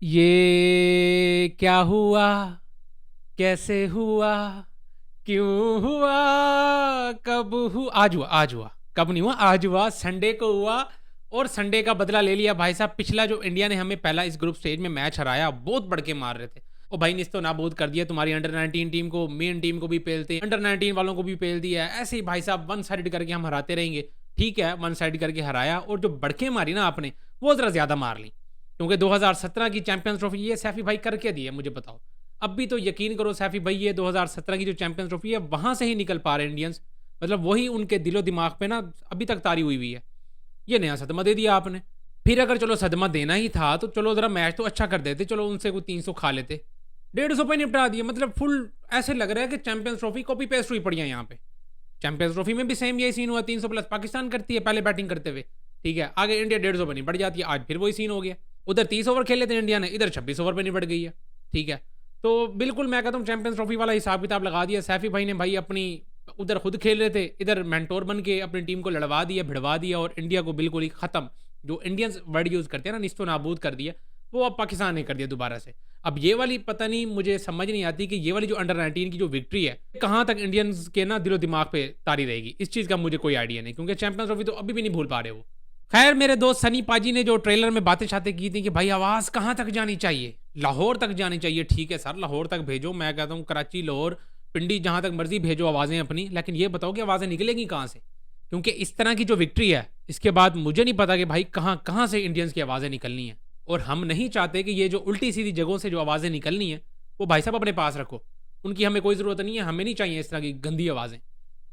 ये क्या हुआ, कैसे हुआ, क्यों हुआ, कब हुआ, आज हुआ, कब नहीं हुआ, आज हुआ, संडे को हुआ। और संडे का बदला ले लिया भाई साहब। पिछला जो इंडिया ने हमें पहला इस ग्रुप स्टेज में मैच हराया, बहुत बढ़ के मार रहे थे। ओ भाई निस्तो नाबूद कर दिया तुम्हारी अंडर 19 टीम को, मेन टीम को भी पेलते, अंडर 19 वालों को भी पेल दिया। ऐसे ही भाई साहब वन साइड करके हम हराते रहेंगे। ठीक है, वन साइड करके हराया, और जो बढ़के मारी ना आपने, वो जरा ज्यादा मार ली। क्योंकि 2017 की चैंपियंस ट्रॉफी ये सैफी भाई करके दी है, मुझे बताओ। अब भी तो यकीन करो सैफी भाई, ये 2017 की जो चैंपियंस ट्रॉफी है वहां से ही निकल पा रहे इंडियंस। मतलब वही उनके दिलो दिमाग पे ना अभी तक तारी हुई है। ये नया सदमा दे दिया आपने। फिर अगर चलो सदमा देना ही था तो चलो जरा मैच तो अच्छा कर देते, चलो उनसे कोई 300 खा लेते। 150 पे निपटा दिया। मतलब फुल ऐसे लग रहा है कि चैंपियंस ट्रॉफी कॉपी पेस्ट हुई पड़ी है यहाँ पे। चैंपियंस ट्रॉफी में भी सेम यही सीन हुआ, 300 प्लस पाकिस्तान करती है पहले बैटिंग करते हुए। ठीक है, आगे इंडिया 150 पर निपट जाती है। आज फिर वही सीन हो गया। उधर 30 ओवर खेले थे इंडिया ने, इधर 26 ओवर पे निपट गई है। ठीक है, तो बिल्कुल मैं कहता हूँ चैंपियंस ट्रॉफी वाला हिसाब किताब लगा दिया सैफी भाई ने। भाई अपनी उधर खुद खेल रहे थे, इधर मेंटोर बन के अपनी टीम को लड़वा दिया, भिड़वा दिया, और इंडिया को बिल्कुल ही खत्म, जो इंडियंस वर्ड यूज करते हैं ना, निस्तो नाबूद कर दिया। वो अब पाकिस्तान ने कर दिया दोबारा से। अब ये वाली पता नहीं, मुझे समझ नहीं आती कि ये वाली जो अंडर 19 की जो विक्ट्री है कहाँ तक इंडियंस के ना दिलो दिमाग पे तारी रहेगी। इस चीज़ का मुझे कोई आइडिया नहीं, क्योंकि चैंपियंस ट्रॉफी तो अभी भी नहीं भूल पा रहे वो। खैर, मेरे दोस्त सनी पाजी ने जो ट्रेलर में बातें शातें की थी कि भाई आवाज़ कहाँ तक जानी चाहिए, लाहौर तक जानी चाहिए। ठीक है सर, लाहौर तक भेजो। मैं कहता हूँ कराची, लाहौर, पिंडी, जहाँ तक मर्जी भेजो आवाज़ें अपनी, लेकिन ये बताओ कि आवाज़ें निकलेंगी कहाँ से। क्योंकि इस तरह की जो विक्ट्री है, इसके बाद मुझे नहीं पता कि भाई कहाँ कहाँ से इंडियंस की आवाज़ें निकलनी है। और हम नहीं चाहते कि ये जो उल्टी सीधी जगहों से जो आवाज़ें निकलनी है वो भाई साहब अपने पास रखो। उनकी हमें कोई ज़रूरत नहीं है, हमें नहीं चाहिए इस तरह की गंदी आवाज़ें।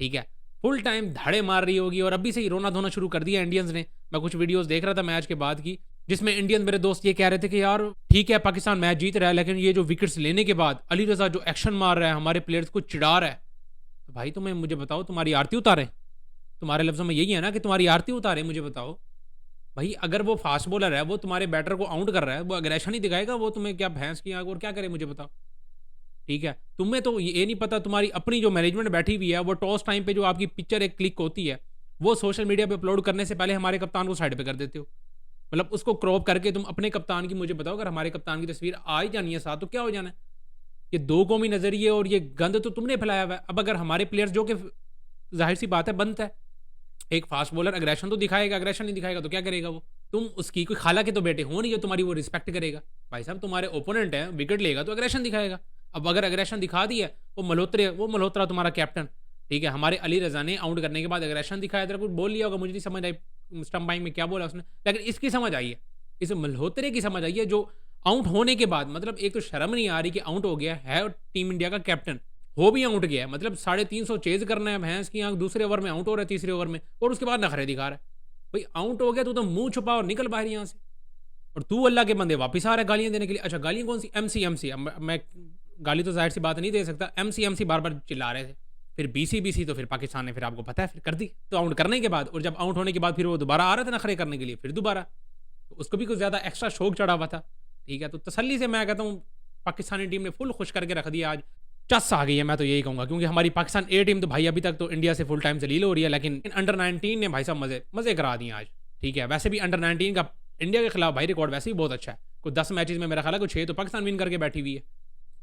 ठीक है, फुल टाइम धड़े मार रही होगी, और अभी से ही रोना धोना शुरू कर दिया इंडियंस ने। मैं कुछ वीडियोस देख रहा था मैच के बाद की, जिसमें इंडियन मेरे दोस्त ये कह रहे थे कि यार ठीक है पाकिस्तान मैच जीत रहा है, लेकिन ये जो विकेट्स लेने के बाद अली रजा जो एक्शन मार रहा है, हमारे प्लेयर्स को चिढ़ा रहा है, तो भाई तुम्हें मुझे बताओ तुम्हारी आरती उतारे। तुम्हारे लफ्ज़ों में यही है ना कि तुम्हारी आरती उतारे। मुझे बताओ भाई, अगर वो फास्ट बॉलर है, वो तुम्हारे बैटर को आउट कर रहा है, वो अग्रेशन ही दिखाएगा, वो तुम्हें क्या भैंस की आग और क्या करे मुझे बताओ। ठीक है, तुम्हें तो ये नहीं पता, तुम्हारी अपनी जो मैनेजमेंट बैठी हुई है, वो टॉस टाइम पे जो आपकी पिक्चर एक क्लिक होती है, वो सोशल मीडिया पे अपलोड करने से पहले हमारे कप्तान को साइड पे कर देते हो। मतलब उसको क्रॉप करके तुम अपने कप्तान की, मुझे बताओ अगर हमारे कप्तान की तस्वीर आ ही जानी है साथ, तो क्या हो जाना है। ये दो कौमी नजरिए और ये गंद तो तुमने फैलाया हुआ है। अब अगर हमारे प्लेयर्स जो कि जाहिर सी बात है बनता है, एक फास्ट बॉलर अग्रेशन तो दिखाएगा, अग्रेशन नहीं दिखाएगा तो क्या करेगा वो। तुम उसकी कोई खाला के तो बेटे हो नहीं जो तुम्हारी वो रिस्पेक्ट करेगा। भाई साहब तुम्हारे ओपोनेंट है, विकेट लेगा तो अग्रेशन दिखाएगा। अब अगर अग्रेशन दिखा दिया, वो मल्होत्रा तुम्हारा कैप्टन, ठीक है, हमारे अली रजा ने आउट करने के बाद अग्रेशन दिखाया, तेरा कुछ बोल लिया होगा, मुझे नहीं समझ आई स्टंपाइंग में क्या बोला उसने, लेकिन इसकी समझ आई है, इस मल्होत्रे की समझ आई है, जो आउट होने के बाद, मतलब एक तो शर्म नहीं आ रही कि आउट हो गया है टीम इंडिया का कैप्टन, हो भी आउट गया है, मतलब 350 चेज करना है, भैंस की आंख, दूसरे ओवर में आउट हो रहा है, तीसरे ओवर में, और उसके बाद नखरे दिखा रहा है। भाई आउट हो गया तो मुंह छुपा और निकल बाहर यहाँ से। और तू अल्लाह के बंदे वापस आ रहा है गालियां देने के लिए। अच्छा गालियां कौन सी, एमसी, मैं गाली तो जाहिर सी बात नहीं दे सकता, एमसी बार बार चिल्ला रहे थे। फिर बीसी तो फिर पाकिस्तान ने फिर आपको पता है फिर कर दी, तो आउट करने के बाद, और जब आउट होने के बाद फिर वो दोबारा आ रहा था नखरे करने के लिए, फिर दोबारा, तो उसको भी कुछ ज़्यादा एक्स्ट्रा शौक चढ़ा हुआ था। ठीक है, तो तसल्ली से मैं कहता हूँ पाकिस्तानी टीम ने फुल खुश करके रख दिया आज। चस आ गई है, मैं तो यही कहूँगा, क्योंकि हमारी पाकिस्तान ए टीम तो भाई अभी तक तो इंडिया से फुल टाइम जलील हो रही है, लेकिन अंडर 19 ने भाई साहब मजे करा दिए आज। ठीक है, वैसे भी अंडर 19 का इंडिया के खिलाफ भाई रिकॉर्ड वैसे ही बहुत अच्छा है। कुछ 10 मैचेस में मेरा ख्याल है कुछ 6 तो पाकिस्तान विन करके बैठी हुई है।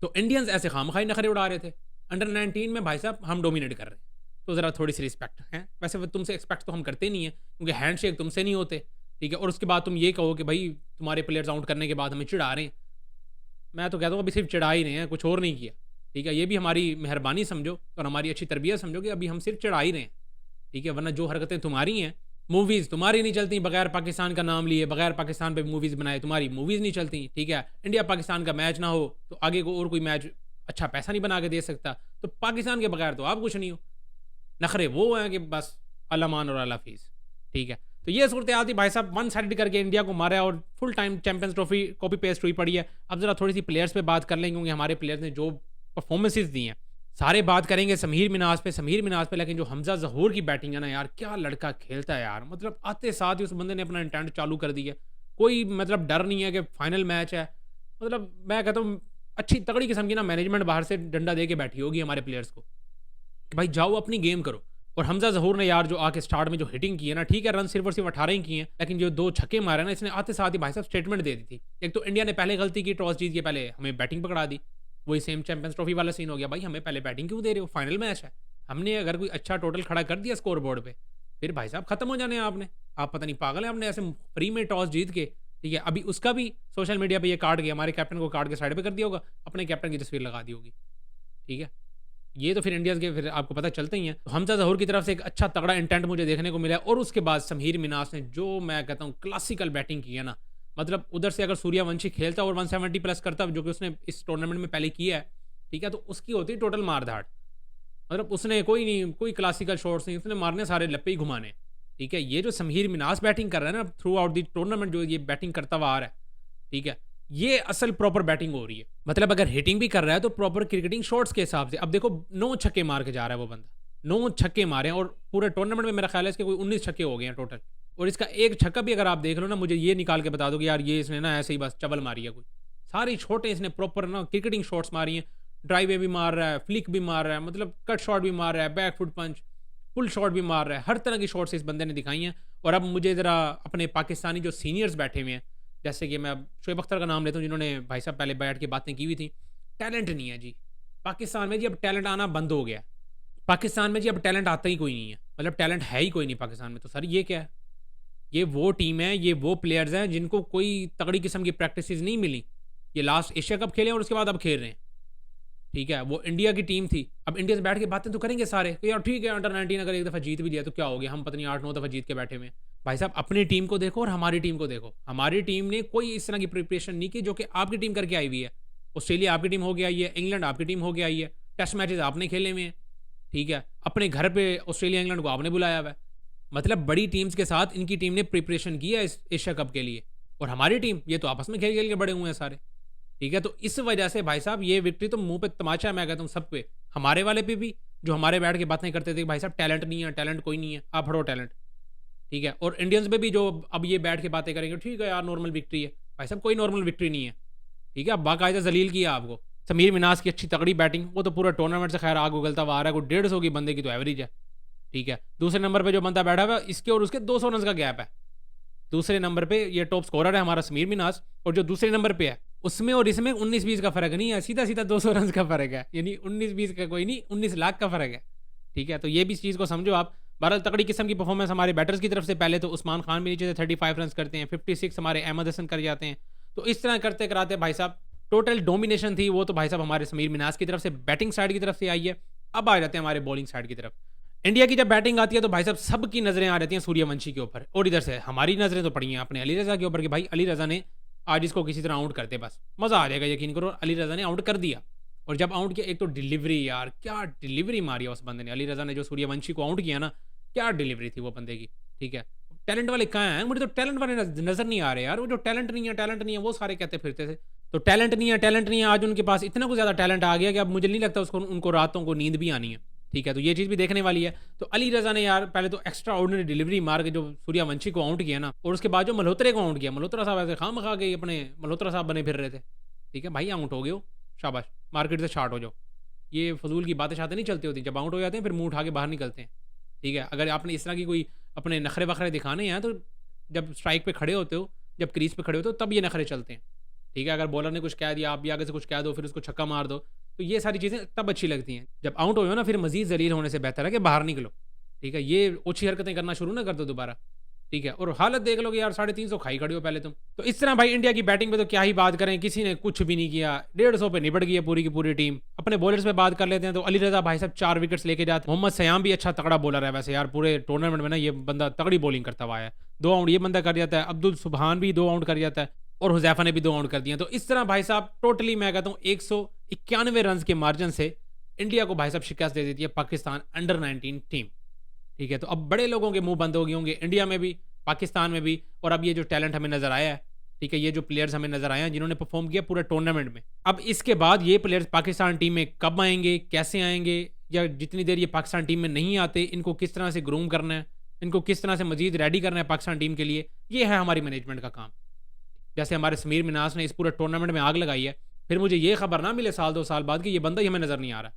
तो इंडियंस ऐसे खामखाई नखरे उड़ा रहे थे। अंडर 19 में भाई साहब हम डोमिनेट कर रहे हैं, तो ज़रा थोड़ी सी रिस्पेक्ट है। वैसे तुमसे एक्सपेक्ट तो हम करते नहीं है, क्योंकि हैंड शेक तुमसे नहीं होते। ठीक है, और उसके बाद तुम ये कहो कि भाई तुम्हारे प्लेयर्स आउट करने के बाद हमें चिढ़ा रहे हैं। मैं तो कहता हूँ अभी सिर्फ चिढ़ा ही रहे हैं, कुछ और नहीं किया। ठीक है, ये भी हमारी मेहरबानी समझो और हमारी अच्छी तरबियत समझो कि अभी हम सिर्फ चिढ़ा ही रहे हैं। ठीक है, वरना जो हरकतें तुम्हारी हैं, मूवीज़ तुम्हारी नहीं चलती बगैर पाकिस्तान का नाम लिए, बगैर पाकिस्तान पे मूवीज़ बनाए, तुम्हारी मूवीज़ नहीं चलती। ठीक है, इंडिया पाकिस्तान का मैच ना हो तो आगे को और कोई मैच अच्छा पैसा नहीं बना के दे सकता, तो पाकिस्तान के बगैर तो आप कुछ नहीं हो। नखरे वो हैं कि बस अल्लाह मान और अल्लाह फीस। ठीक है, तो ये सूरत हाल थी भाई साहब, वन साइड करके इंडिया को मारा और full time champions trophy copy paste हुई पड़ी है। अब जरा थोड़ी सी प्लेयर्स पे बात कर लेंगे, क्योंकि हमारे प्लेयर्स ने जो परफॉर्मेंसेज दी हैं, सारे बात करेंगे समीर मिनाज पे, लेकिन जो हमजा जहूर की बैटिंग है ना यार, क्या लड़का खेलता है यार। मतलब आते साथ ही उस बंदे ने अपना इंटेंट चालू कर दिया, कोई मतलब डर नहीं है कि फाइनल मैच है। मतलब मैं कहता हूँ अच्छी तगड़ी किस्म की ना मैनेजमेंट बाहर से डंडा दे के बैठी होगी हमारे प्लेयर्स को कि भाई जाओ अपनी गेम करो। और हमजा ज़हूर ने यार जो आके स्टार्ट में जो हिटिंग की है ना, ठीक है रन सिर्फ और सिर्फ 18 ही किए हैं, लेकिन जो 2 छक्के मारे ना इसने आते साथ ही भाई साहब स्टेटमेंट दे दी थी। एक तो इंडिया ने पहले गलती की, टॉस जीत के पहले हमें बैटिंग पकड़ा दी, वही सेम चैंपियंस ट्रॉफी वाला सीन हो गया, भाई हमें पहले बैटिंग क्यों दे रहे हो, फाइनल मैच है। हमने अगर कोई अच्छा टोटल खड़ा कर दिया स्कोर बोर्ड पे, फिर भाई साहब खत्म हो जाने हैं आपने। आप पता नहीं पागल है, आपने ऐसे फ्री में टॉस जीत के, ठीक है, अभी उसका भी सोशल मीडिया पे ये काट गया, हमारे कैप्टन को काट के साइड पे कर दिया होगा, अपने कैप्टन की तस्वीर लगा दी होगी, ठीक है। ये तो फिर इंडिया के फिर आपको पता चलते ही हैं। तो हमजा ज़हूर की तरफ से एक अच्छा तगड़ा इंटेंट मुझे देखने को मिला है, और उसके बाद समीर मिनास ने जो मैं कहता हूँ क्लासिकल बैटिंग की है ना, मतलब उधर से अगर सूर्यवंशी खेलता और 170 प्लस करता, जो कि उसने इस टूर्नामेंट में पहले किया है, ठीक है, तो उसकी होती टोटल मारधाड़। मतलब उसने कोई नहीं, कोई क्लासिकल शॉट्स नहीं, उसने मारने सारे लप्पे ही घुमाने, ठीक है। ये जो समीर मिनास बैटिंग कर रहा है ना थ्रू आउट दी टूर्नामेंट, जो ये बैटिंग करता हुआ आ रहा है, ठीक है, ये असल प्रॉपर बैटिंग हो रही है। मतलब अगर हिटिंग भी कर रहा है तो प्रॉपर क्रिकेटिंग शॉट्स के हिसाब से। अब देखो 9 छक्के मार के जा रहा है वो बंदा, 9 छक्के मारे हैं, और पूरे टूर्नामेंट में मेरा ख्याल है इसके कोई 19 छक्के हो गए हैं टोटल। और इसका एक छक्का भी अगर आप देख लो ना, मुझे ये निकाल के बता दो कि यार ये इसने ना ऐसे ही बस चबल मारी है कोई। सारी छोटे इसने प्रॉपर ना क्रिकेटिंग शॉट्स मारी हैं, ड्राइवे भी मार रहा है, फ्लिक भी मार रहा है, मतलब कट शॉट भी मार रहा है, बैक फुट पंच, पुल शॉट भी मार रहा है, हर तरह की शॉट्स इस बंदे ने दिखाई हैं। और अब मुझे ज़रा अपने पाकिस्तानी जो सीनियर्स बैठे हुए हैं, जैसे कि मैं अब शोएब अख्तर का नाम लेता हूँ, जिन्होंने भाई साहब पहले बैठ के बातें की हुई थी, टैलेंट नहीं है जी पाकिस्तान में जी। अब टैलेंट आना बंद हो गया पाकिस्तान में जी, अब टैलेंट आता ही कोई नहीं है, मतलब टैलेंट है ही कोई नहीं पाकिस्तान में। तो सर ये क्या है, ये वो टीम है, ये वो प्लेयर्स हैं जिनको कोई तगड़ी किस्म की प्रैक्टिस नहीं मिली। ये लास्ट एशिया कप खेले और उसके बाद अब खेल रहे हैं, ठीक है। वो इंडिया की टीम थी, अब इंडिया से बैठ के बातें तो करेंगे सारे कि यार ठीक है अंडर 19 अगर एक दफ़ा जीत भी लिया तो क्या हो गया, हम पता नहीं 8-9 दफ़ा जीत के बैठे हुए हैं। भाई साहब अपनी टीम को देखो और हमारी टीम को देखो। हमारी टीम ने कोई इस तरह की प्रिपरेशन नहीं की जो कि आपकी टीम करके आई हुई है। ऑस्ट्रेलिया आपकी टीम हो गया आई है, इंग्लैंड आपकी टीम हो गया आई है, टेस्ट मैचेस आपने खेले हुए हैं, ठीक है। अपने घर पे ऑस्ट्रेलिया इंग्लैंड को आपने बुलाया हुआ है। मतलब बड़ी टीम्स के साथ इनकी टीम ने प्रिपरेशन की है इस एशिया कप के लिए, और हमारी टीम ये तो आपस में खेल खेल के बड़े हुए हैं सारे, ठीक है। तो इस वजह से भाई साहब ये विक्ट्री तो मुंह पे तमाचा है, मैं कहता हूँ सब पे, हमारे वाले पे भी, जो हमारे बैठ के बातें करते थे भाई साहब टैलेंट नहीं है, टैलेंट कोई नहीं है, आप हड़ो टैलेंट, ठीक है। और इंडियंस पे भी जो अब ये बैठ के बातें करेंगे, ठीक है यार नॉर्मल विक्ट्री है, भाई साहब कोई नॉर्मल विक्ट्री नहीं है, ठीक है। अब बाकायदा जलील किया आपको। समीर मिनास की अच्छी तगड़ी बैटिंग, वो तो पूरा टूर्नामेंट से खैर आग उगलता हुआ आ रहा है, कोई 150 की बंदे की तो एवरेज है, ठीक है। दूसरे नंबर पे जो बंदा बैठा हुआ है, इसके और उसके 200 रन का गैप है। दूसरे नंबर पे ये टॉप स्कोरर है हमारा समीर मिनास, और जो दूसरे नंबर पे है उसमें और इसमें 19-20 का फर्क नहीं है, सीधा सीधा 200 रन का फर्क है, यानी 19-20 का कोई नहीं, 19 लाख का फर्क है, ठीक है। तो ये भी इस चीज़ को समझो आप। बहरहाल तगड़ी किस्म की परफॉर्मेंस हमारे बैटर्स की तरफ से। पहले तो उस्मान खान भी नीचे से 35 रन करते हैं, 56 हमारे अहमद हसन कर जाते हैं। तो इस तरह करते कराते भाई साहब टोटल डोमिनेशन थी वो तो भाई साहब हमारे समीर मिनास की तरफ से, बैटिंग साइड की तरफ से आई है। अब आ जाते हैं हमारे बॉलिंग साइड की तरफ। इंडिया की जब बैटिंग आती है तो भाई साहब सबकी नजरें आ जाती हैं सूर्यवंशी के ऊपर, और इधर से हमारी नजरें तो पड़ी हैं अपने अली रजा के ऊपर कि भाई अली रजा ने आज इसको किसी तरह आउट करते, बस मजा आ जाएगा यकीन करो। अली रजा ने आउट कर दिया, और जब आउट किया, एक तो डिलीवरी, यार क्या डिलीवरी मारी है उस बंदे ने, अली रजा ने जो सूर्यवंशी को आउट किया ना, क्या डिलीवरी थी वो बंदे की, ठीक है। टैलेंट वाले कहाँ हैं, मुझे तो टैलेंट वाले नजर नहीं आ रहे यार। वो जो टैलेंट नहीं है, टैलेंट नहीं है, वो सारे कहते फिरते थे। तो टैलेंट नहीं है, टैलेंट नहीं है, आज उनके पास इतना कुछ ज़्यादा टैलेंट आ गया कि अब मुझे नहीं लगता उसको उनको रातों को नींद भी आनी है, ठीक है। तो ये चीज़ भी देखने वाली है। तो अली रजा ने यार पहले तो एक्स्ट्रा ऑर्डिनरी डिलीवरी मार के जो सूर्यवंशी को आउट किया ना, और उसके बाद जो मल्होत्रा को आउट किया, मल्होत्रा साहब ऐसे खाम खा के अपने मल्होत्रा साहब बने फिर रहे थे, ठीक है भाई आउट हो गए हो, शाबाश, मार्केट से शार्ट हो जाओ। ये फजूल की बातें शातें नहीं चलती होती, जब आउट हो जाते हैं फिर मुंह उठा के बाहर निकलते हैं, ठीक है। अगर आपने इस तरह की कोई अपने नखरे वखरे दिखाने हैं तो जब स्ट्राइक पे खड़े होते हो, जब क्रीज पे खड़े होते हो, तब ये नखरे चलते हैं, ठीक है। अगर बॉलर ने कुछ कह दिया, आप भी आगे से कुछ कह दो, फिर उसको छक्का मार दो, तो ये सारी चीज़ें तब अच्छी लगती हैं। जब आउट हो ना, फिर मजीद जलील होने से बेहतर है कि बाहर निकलो, ठीक है। ये ओछी हरकतें करना शुरू ना कर दो दोबारा, ठीक है। और हालत देख लो कि यार 350 खाई खड़ी हो पहले तुम। तो इस तरह भाई इंडिया की बैटिंग पे तो क्या ही बात करें, किसी ने कुछ भी नहीं किया, 150 पे निपट गई है पूरी की पूरी टीम। अपने बॉलर्स पे बात कर लेते हैं तो अली रजा भाई साहब 4 विकेट्स लेके जाते। मोहम्मद सयाम भी अच्छा तगड़ा बॉलर है वैसे यार, पूरे टूर्नामेंट में ना ये बंदा तगड़ी बॉलिंग करता हुआ है। 2 आउट ये बंदा कर जाता है, अब्दुल सुबहान भी 2 आउट कर जाता है, और हुजैफा ने भी 2 आउट कर दिया। तो इस तरह भाई साहब टोटली मैं कहता हूँ 191 रन के मार्जिन से इंडिया को भाई साहब शिकस्त दे देती है पाकिस्तान अंडर 19 टीम, ठीक है। तो अब बड़े लोगों के मुंह बंद हो गए होंगे इंडिया में भी, पाकिस्तान में भी, और अब ये जो टैलेंट हमें नजर आया है, ठीक है, ये जो प्लेयर्स हमें नजर आए हैं जिन्होंने परफॉर्म किया पूरे टूर्नामेंट में, अब इसके बाद ये प्लेयर्स पाकिस्तान टीम में कब आएंगे, कैसे आएंगे, या जितनी देर ये पाकिस्तान टीम में नहीं आते इनको किस तरह से ग्रूम करना है, इनको किस तरह से मजीद रेडी करना है पाकिस्तान टीम के लिए, ये है हमारी मैनेजमेंट का काम। जैसे हमारे समीर मिनास ने इस पूरे टूर्नामेंट में आग लगाई है, फिर मुझे ये खबर ना मिले साल 2 साल बाद कि ये बंदा ही हमें नजर नहीं आ रहा,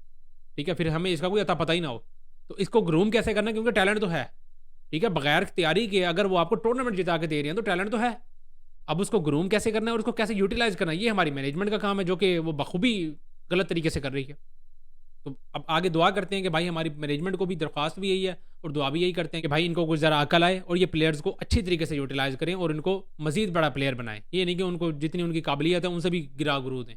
ठीक है, फिर हमें इसका कोई अता पता ही ना हो, तो इसको ग्रूम कैसे करना है, क्योंकि टैलेंट तो है, ठीक है, बगैर तैयारी के अगर वो आपको टूर्नामेंट जिता के दे रही हैं तो टैलेंट तो है। अब उसको ग्रूम कैसे करना है और उसको कैसे यूटिलाइज करना है, ये हमारी मैनेजमेंट का काम है, जो कि वो बखूबी गलत तरीके से कर रही है। तो अब आगे दुआ करते हैं कि भाई हमारी मैनेजमेंट को भी दरख्वास्त भी यही है और दुआ भी यही करते हैं कि भाई इनको कुछ ज़रा अकल आए और ये प्लेयर्स को अच्छी तरीके से यूटिलाइज करें और इनको मजीद बड़ा प्लेयर बनाएं। ये नहीं कि उनको जितनी उनकी काबिलियत है उनसे भी गिरा गुरू दें।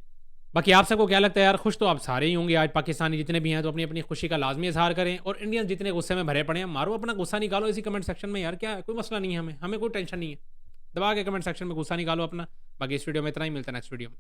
बाकी आप सबको क्या लगता है यार, खुश तो आप सारे ही होंगे आज, पाकिस्तानी जितने भी हैं तो अपनी अपनी खुशी का लाजमी इजहार करें, और इंडियन जितने गुस्से में भरे पड़े हैं मारो अपना गुस्सा निकालो इसी कमेंट सेक्शन में यार, क्या है, कोई मसला नहीं है, हमें कोई टेंशन नहीं है, दबा के कमेंट सेक्शन में गुस्सा निकालो अपना। बाकी इस वीडियो में इतना ही, मिलता है नेक्स्ट वीडियो में।